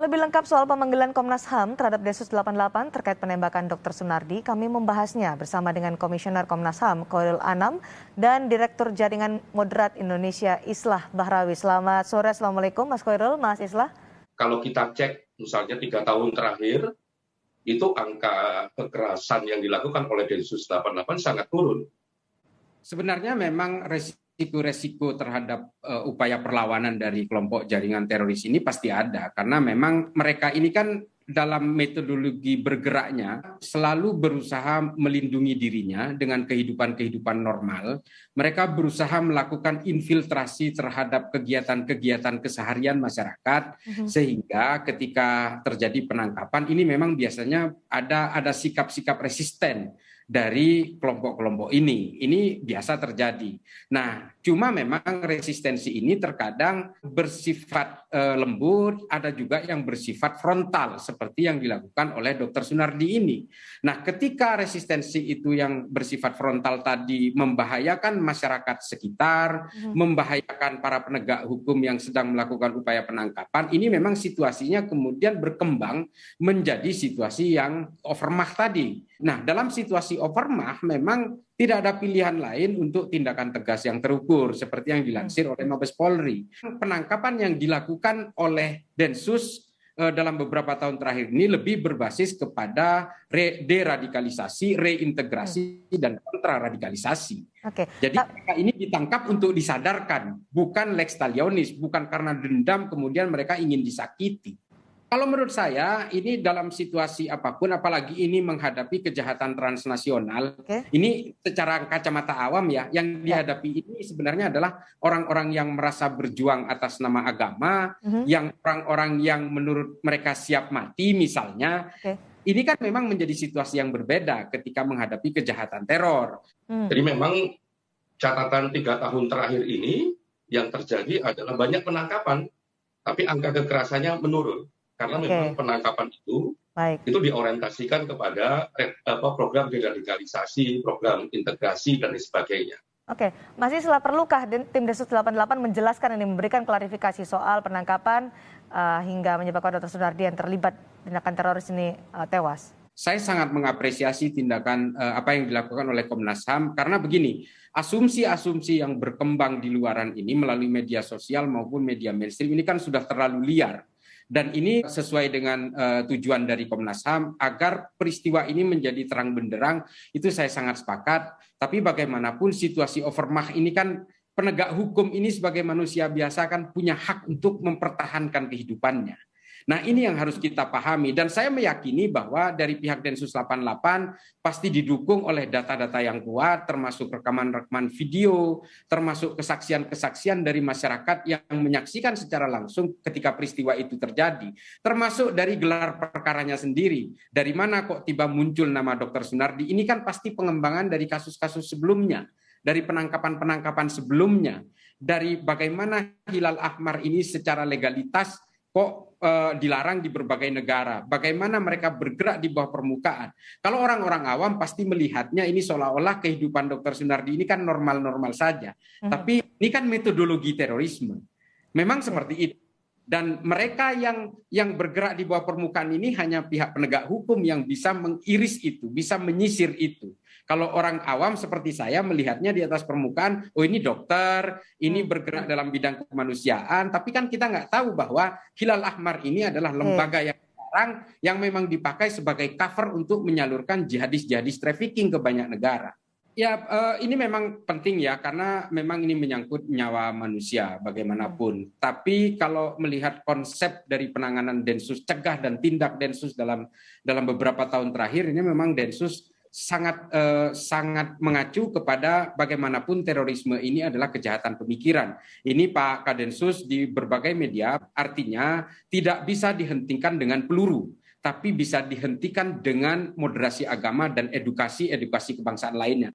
Lebih lengkap soal pemanggilan Komnas HAM terhadap Densus 88 terkait penembakan Dr. Sunardi, kami membahasnya bersama dengan Komisioner Komnas HAM Khoirul Anam dan Direktur Jaringan Moderat Indonesia Islah Bahrawi. Selamat sore, Assalamualaikum Mas Khoirul, Mas Islah. Kalau kita cek misalnya 3 tahun terakhir, itu angka kekerasan yang dilakukan oleh Densus 88 sangat turun. Sebenarnya memang resiko-resiko terhadap upaya perlawanan dari kelompok jaringan teroris ini pasti ada, karena memang mereka ini kan dalam metodologi bergeraknya selalu berusaha melindungi dirinya dengan kehidupan normal. Mereka berusaha melakukan infiltrasi terhadap kegiatan-kegiatan keseharian masyarakat, sehingga ketika terjadi penangkapan ini memang biasanya ada sikap-sikap resisten dari kelompok-kelompok ini. Ini biasa terjadi. Nah, cuma memang resistensi ini terkadang bersifat lembut, ada juga yang bersifat frontal, seperti yang dilakukan oleh Dr. Sunardi ini. Nah, ketika resistensi itu yang bersifat frontal tadi membahayakan masyarakat sekitar, membahayakan para penegak hukum yang sedang melakukan upaya penangkapan, ini memang situasinya kemudian berkembang menjadi situasi yang overmah tadi. Nah, dalam situasi overmah memang tidak ada pilihan lain untuk tindakan tegas yang terukur seperti yang dilansir oleh Mabes Polri. Penangkapan yang dilakukan oleh Densus dalam beberapa tahun terakhir ini lebih berbasis kepada deradikalisasi, reintegrasi, dan kontraradikalisasi. Jadi mereka ini ditangkap untuk disadarkan, bukan lex talionis, bukan karena dendam kemudian mereka ingin disakiti. Kalau menurut saya, ini dalam situasi apapun, apalagi ini menghadapi kejahatan transnasional, ini secara kacamata awam ya, yang dihadapi ini sebenarnya adalah orang-orang yang merasa berjuang atas nama agama, yang orang-orang yang menurut mereka siap mati misalnya. Ini kan memang menjadi situasi yang berbeda ketika menghadapi kejahatan teror. Jadi memang catatan 3 tahun terakhir ini yang terjadi adalah banyak penangkapan, tapi angka kekerasannya menurun. Karena memang penangkapan itu diorientasikan kepada program deradikalisasi, program integrasi, dan sebagainya. Oke, Mas Islah, perlukah tim Densus 88 menjelaskan ini, memberikan klarifikasi soal penangkapan hingga menyebabkan Dr. Sunardi yang terlibat tindakan teroris ini tewas? Saya sangat mengapresiasi tindakan apa yang dilakukan oleh Komnas HAM, karena begini, asumsi-asumsi yang berkembang di luaran ini melalui media sosial maupun media mainstream ini kan sudah terlalu liar. Dan ini sesuai dengan tujuan dari Komnas HAM agar peristiwa ini menjadi terang benderang, itu saya sangat sepakat. Tapi bagaimanapun situasi overmah ini kan penegak hukum ini sebagai manusia biasa kan punya hak untuk mempertahankan kehidupannya. Nah, ini yang harus kita pahami, dan saya meyakini bahwa dari pihak Densus 88 pasti didukung oleh data-data yang kuat, termasuk rekaman-rekaman video, termasuk kesaksian-kesaksian dari masyarakat yang menyaksikan secara langsung ketika peristiwa itu terjadi, termasuk dari gelar perkaranya sendiri. Dari mana kok tiba muncul nama Dr. Sunardi? Ini kan pasti pengembangan dari kasus-kasus sebelumnya, dari penangkapan-penangkapan sebelumnya, dari bagaimana Hilal Ahmar ini secara legalitas kok dilarang di berbagai negara. Bagaimana mereka bergerak di bawah permukaan. Kalau orang-orang awam pasti melihatnya ini seolah-olah kehidupan Dr. Sunardi ini kan normal-normal saja. Tapi ini kan metodologi terorisme. Memang seperti itu. Dan mereka yang bergerak di bawah permukaan ini hanya pihak penegak hukum yang bisa mengiris itu, bisa menyisir itu. Kalau orang awam seperti saya melihatnya di atas permukaan, oh ini dokter, ini bergerak dalam bidang kemanusiaan, tapi kan kita nggak tahu bahwa Hilal Ahmar ini adalah lembaga yang memang dipakai sebagai cover untuk menyalurkan jihadis trafficking ke banyak negara. Ya, ini memang penting ya, karena memang ini menyangkut nyawa manusia bagaimanapun. Tapi kalau melihat konsep dari penanganan Densus, cegah dan tindak Densus dalam beberapa tahun terakhir, ini memang Densus sangat mengacu kepada bagaimanapun terorisme ini adalah kejahatan pemikiran. Ini Pak Kadensus di berbagai media artinya tidak bisa dihentikan dengan peluru, tapi bisa dihentikan dengan moderasi agama dan edukasi kebangsaan lainnya.